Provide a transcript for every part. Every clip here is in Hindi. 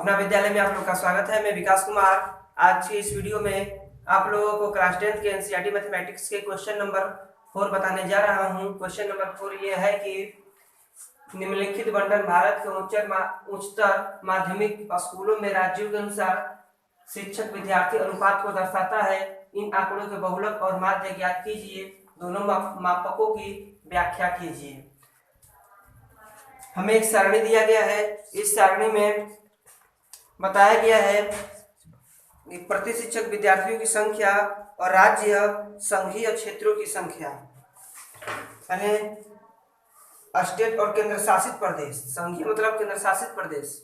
अपना विद्यालय में आप लोग का स्वागत है। मैं विकास कुमार। आज की इस वीडियो में आप लोगों को क्लास 10 के एनसीईआरटी मैथमेटिक्स के क्वेश्चन नंबर 4 बताने जा रहा हूं। क्वेश्चन नंबर 4 ये है कि निम्नलिखित बंटन भारत के उच्चतर माध्यमिक स्कूलों में राज्यों के अनुसार शिक्षक विद्यार्थी अनुपात को दर्शाता है। इन आंकड़ों के बहुलक और माध्य ज्ञात कीजिए। दोनों मापकों की व्याख्या कीजिए। हमें एक सारणी दिया गया है। इस सारणी में बताया गया है कि प्रति शिक्षक विद्यार्थियों की संख्या और राज्य संघीय क्षेत्रों की संख्या। पहले स्टेट और केंद्र शासित प्रदेश। संघीय मतलब केंद्र शासित प्रदेश,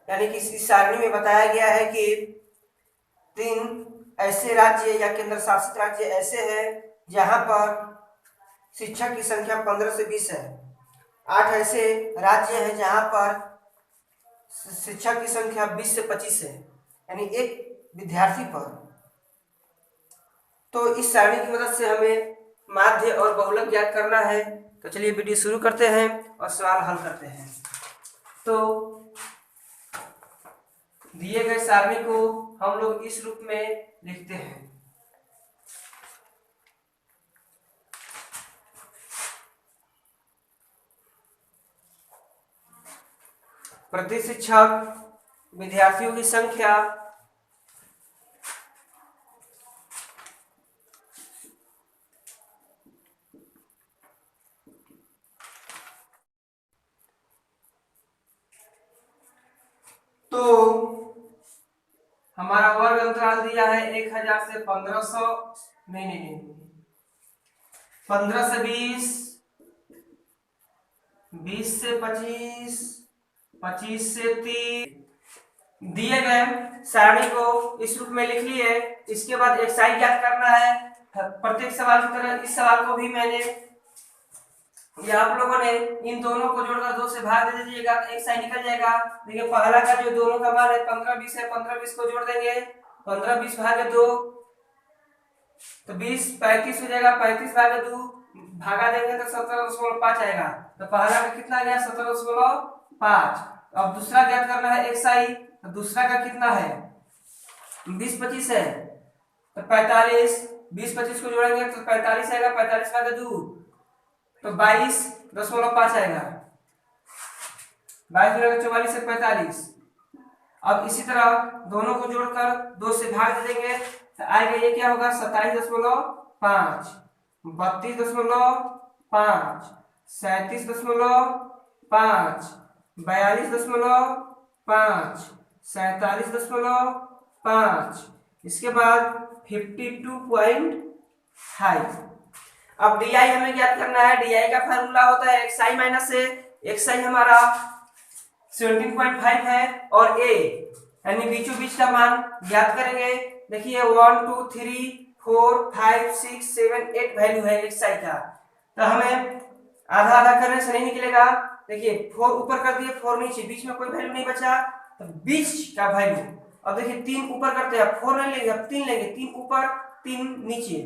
यानी कि इस सारणी में बताया गया है कि 3 ऐसे राज्य या केंद्र शासित राज्य ऐसे हैं जहां पर शिक्षक की संख्या 15 से 20 है। 8 ऐसे राज्य हैं जहां पर शिक्षक की संख्या 20 से 25 है, यानी एक विद्यार्थी पर। तो इस सारणी की मदद से हमें माध्य और बहुलक ज्ञात करना है। तो चलिए वीडियो शुरू करते हैं और सवाल हल करते हैं। तो दिए गए सारणी को हम लोग इस रूप में लिखते हैं। प्रति शिक्षक विद्यार्थियों की संख्या तो हमारा वर्ग अंतराल दिया है 1000 से 1500, नहीं 15 से 20, 20 से 25, 25 से 30। दिए गए सारणी को इस रूप में लिख लिए। इसके बाद एक साइड ज्ञात करना है। प्रत्येक सवाल की तरह इस सवाल को भी मैंने या आप लोगों ने इन दोनों को जोड़कर 2 से भाग दे दीजिएगा तो एक साइड निकल जाएगा। देखिए पहला का जो दोनों का मान है 15-20 है, 15-20 को जोड़ देंगे। 15-20 भागे 2 तो 20-35 हो जाएगा। 35 भागे 2 भागा देंगे तो 17.5 आएगा। तो पहला का कितना गया 17.5। अब दूसरा ज्ञात करना है एक साइड। तो दूसरा का कितना है 20-25 है तो 45। 20-25 को जोड़ेंगे तो 45 आएगा। 45 भागे 2 तो 22.5 आएगा। 22 जोड़ेंगे 44 से 45। अब इसी तरह दोनों को जोड़कर 2 से भाग दे देंगे तो आएगा ये क्या होगा 27.5, 32.5, 37.5, 42.5, 47.5। इसके बाद 52.5। अब डी आई हमें ज्ञात करना है। डी आई का फार्मूला होता है एक्स आई माइनस ए। एक्स आई हमारा 17.5 है और ए यानी बीचों बीच का मान ज्ञात करेंगे। देखिए 1 2 3 4 5 6 7 8 वैल्यू है एक्स आई का। तो हमें आधा आधा करने से नहीं निकलेगा। देखिए 4 ऊपर कर दिए, 4 नीचे, बीच में कोई वैल्यू नहीं बचा तो बीच का वैल्यू। अब देखिए 3 ऊपर करते हैं, 4 नहीं लेंगे, अब 3 लेंगे। 3 ऊपर 3 नीचे,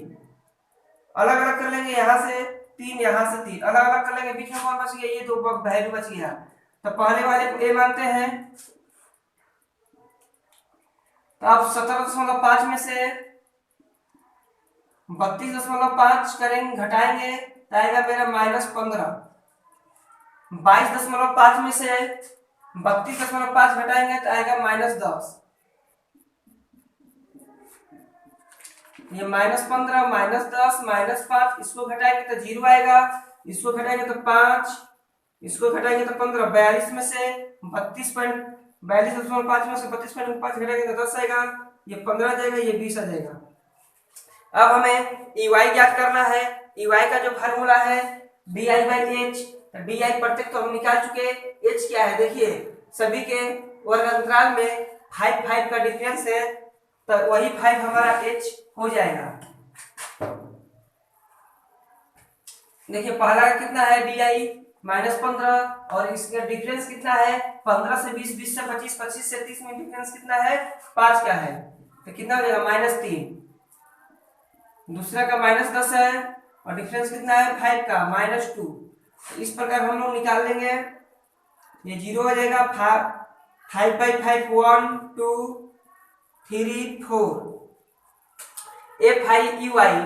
अलग अलग कर लेंगे। यहां से 3, यहां से 3, अलग अलग कर लेंगे। बीच में कौन बच गया, ये 2 वैल्यू बच गया। तो पहले वाले को ए मानते हैं। तो अब 17.5 में से 32.5 करेंगे, घटाएंगे तो आएगा मेरा -15। 22.5 में से 32.5 घटाएंगे तो आएगा -10। ये -15, -10, -5, इसको घटाएंगे तो 0 आएगा। इसको घटाएंगे तो 5, इसको घटाएंगे तो 15। 42 में से 42.5 में से 32.5 घटाएंगे तो 10 आएगा। ये 15 आ जाएगा, ये 20 आ जाएगा। अब हमें EY ज्ञात करना है। EY का जो फार्मूला है DI/H। DI प्रत्येक तो हम निकाल चुके। H क्या है देखिए, सभी के वर्ग अंतराल में 5 का डिफरेंस है तो वही 5 हमारा H हो जाएगा। देखिए पहला का कितना है DI -15 और इसका डिफरेंस कितना है 15 से 20, 20 से 25, 25 से 30 में डिफरेंस कितना है 5 का है। तो कितना हो जाएगा -3। दूसरा का -10 है और डिफरेंस कितना है 5 का -2। इस प्रकार हम लोग निकाल लेंगे। ये 0 हो जाएगा। 5/5 1 2 3 4। F I U I,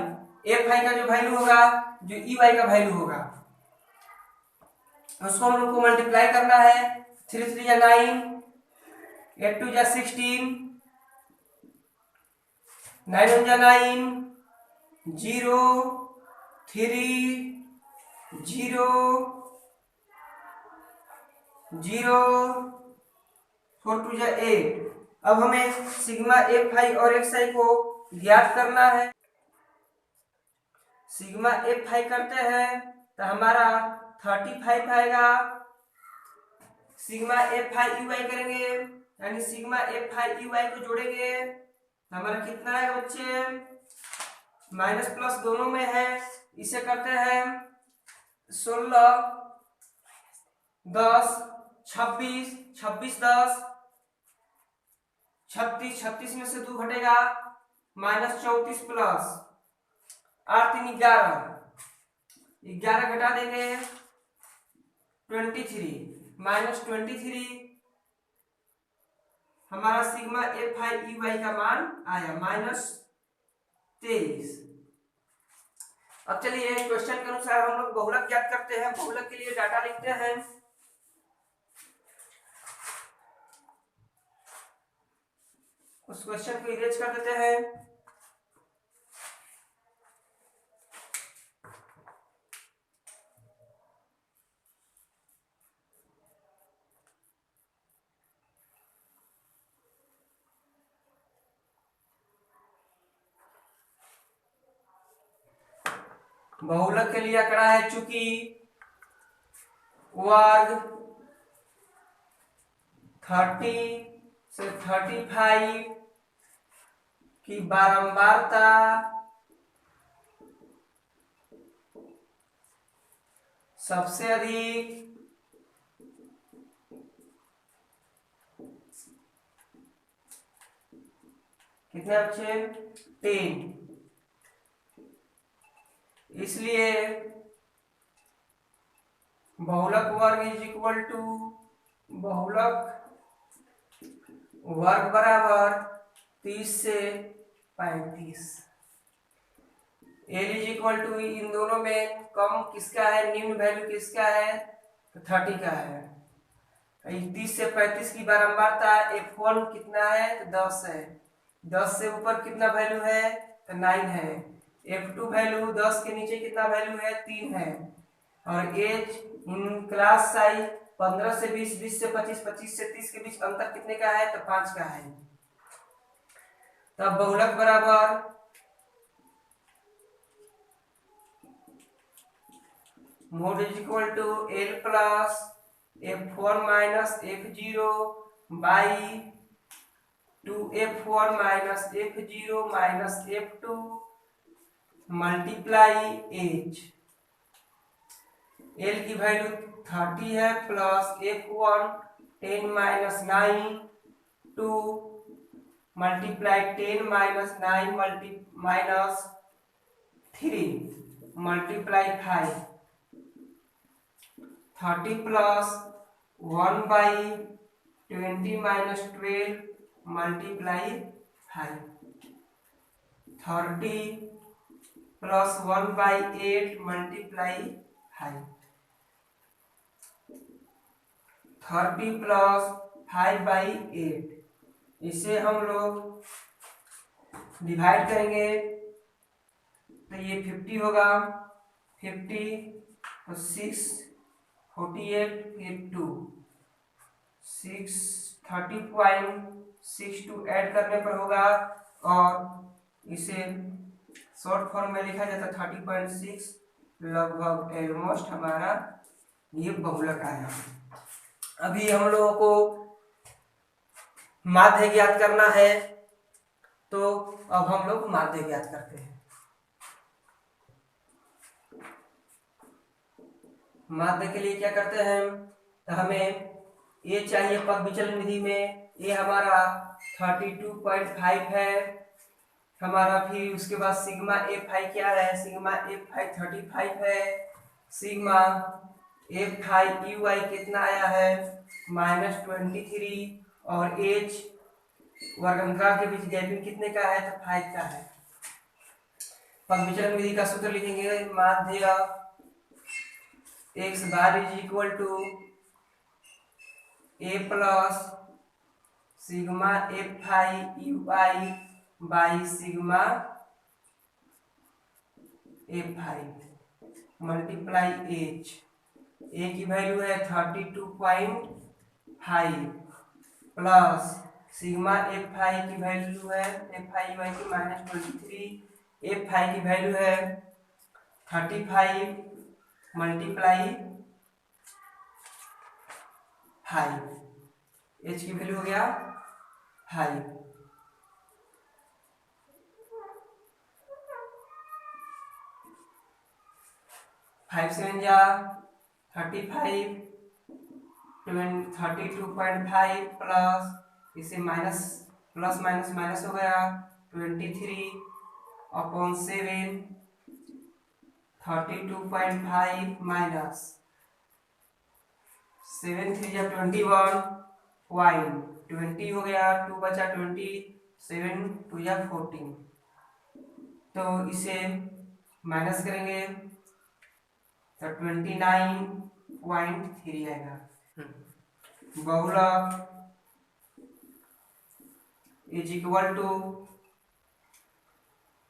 F I का जो वैल्यू होगा, जो यू आई का वैल्यू होगा, उसको हम लोग को मल्टीप्लाई करना है। 3 3 या 9, 8 2 या 16, 9 1 या 9, 0 3 0 0 4 2 या 8। अब हमें सिग्मा एफ आई और एक्स आई को ज्ञात करना है। सिग्मा एफ आई करते हैं तो हमारा 35 आएगा। सिग्मा एफ आई यू आई करेंगे, यानी सिग्मा एफ आई यू आई को जोड़ेंगे तो हमारा कितना आएगा बच्चे? माइनस प्लस दोनों में है। इसे करते हैं 16 10 26 26 10 36 36 में से 2 घटेगा, माइनस 34 प्लस 8 3 11 11 घटा देंगे 23 माइनस 23। हमारा सिग्मा एफ आई यू आई का मान आया -23। अब चलिए क्वेश्चन के अनुसार हम लोग बहुलक ज्ञात करते हैं। बहुलक के लिए डाटा लिखते हैं। उस क्वेश्चन को इरेज कर देते हैं। बहुलक के लिए आंकड़ा है चूंकि वर्ग 30 से 35 की बारंबारता सबसे अधिक कितने बच्चे? 10। इसलिए बहुलक वर्ग इज इक्वल टू बहुलक वर्ग बराबर 30 से 35। एल इज इक्वल टू, इन दोनों में कम किसका है, निम्न वैल्यू किसका है? तो 30 का है। 30 से 35 की बारंबारता F1 कितना है? तो 10 है। 10 से ऊपर कितना वैल्यू है? तो 9 है। F2 वैल्यू 10 के नीचे कितना वैल्यू है? 3 है। और एज इन क्लास साइज 15 से 20, 20 से 25, 25 से 30 के बीच अंतर कितने का है? तो 5 का है। तब बहुलक बराबर mode is equal to L plus F1 minus F0 by 2F1 minus F0 minus F2 multiply H. L की वैल्यू 30 है plus F1 10 minus 9 2 multiply 10 minus 9 minus 3 multiply 5 30 plus 1 by 20 minus 12 multiply 5 30 plus 1 by 8 multiply 5 30 plus 5 by 8। इसे हम लोग डिवाइड करेंगे तो ये 50 होगा। 50 तो 6 48 फिर 2 6 30.62 ऐड करने पर होगा। और इसे शॉर्ट फॉर्म में लिखा जाता 30.6। लगभग ऑलमोस्ट हमारा ये बहुलक आया। अभी हम लोगों को माध्य ज्ञात करना है, तो अब हम लोग माध्य ज्ञात करते हैं। माध्य के लिए क्या करते हैं? तो हमें ए चाहिए पद विचलन विधि में। ए हमारा 32.5 है हमारा। फिर उसके बाद सिग्मा एफ आई क्या है? सिग्मा एफ आई 35 है। सिग्मा एफ आई यू आई कितना आया है -23 और एच वर्गांतराल के बीच गैपिंग कितने का है तो 5 का है। पद विचलन विधि का सूत्र लिखेंगे माध्य x बार is equal to A plus sigma F I U I by sigma F I multiply H. A की वैल्यू है 32.5 प्लस सिग्मा एफ आई की वैल्यू है एफ आई वाई की -23, एफ आई की वैल्यू है 35 मल्टीप्लाई 5, एच की वैल्यू हो गया 5। 5 7 जा 35 32.5 प्लस इसे माइनस प्लस माइनस माइनस हो गया 23/7 32.5 माइनस 7 3 या 21 20 हो गया 2 बचा 20 7 2 या 14 तो इसे माइनस करेंगे तो 29.3 आएगा। बहुलक इज इक्वल टू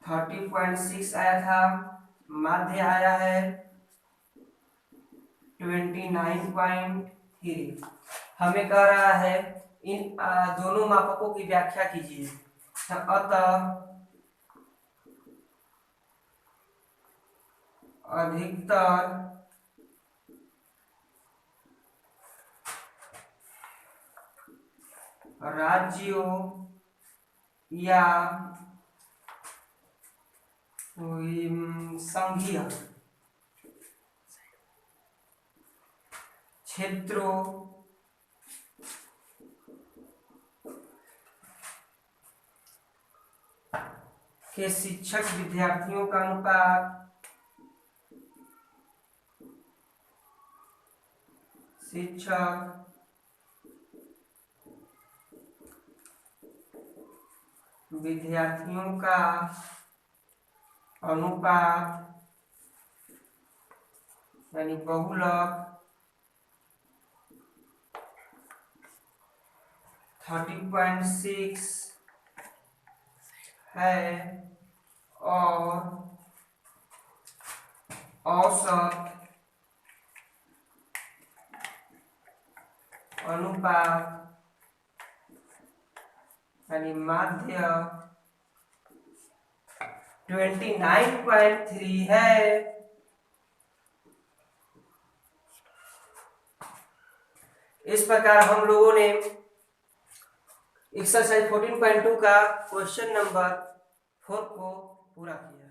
30.6 आया था, माध्य आया है 29.3। हमें कह रहा है इन दोनों मापकों की व्याख्या कीजिए। अतः अधिकतर राज्यों या संघीय क्षेत्रों के शिक्षक विद्यार्थियों का अनुपात शिक्षक विद्यार्थियों का अनुपात यानी बहुलक 30.6 है और औसत अनुपात यानी माध्य 29.3 है। इस प्रकार हम लोगों ने एक्सरसाइज 14.2 का क्वेश्चन नंबर 4 को पूरा किया।